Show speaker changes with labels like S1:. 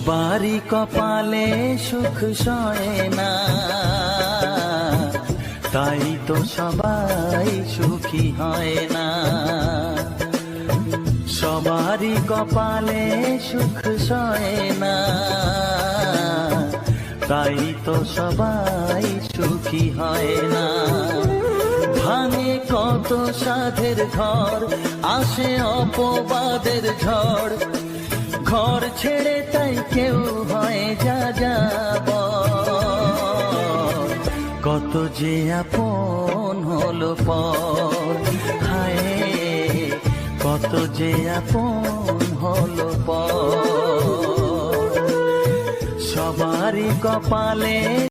S1: সবারই কপালে সুখ সয় না, তাই তো সবাই সুখী হয় না। সবারই কপালে সুখ সয় না, তাই তো সবাই সুখী হয় না। ভাঙে কত সাধের ঘর, আসে অপবাদের ঝড়, ঘর ছেড়ে তাই কেউ হয় যাযাবর। কত যে আপন হলো পর, হায় কত যে আপন হলো পর। সবারই কপালে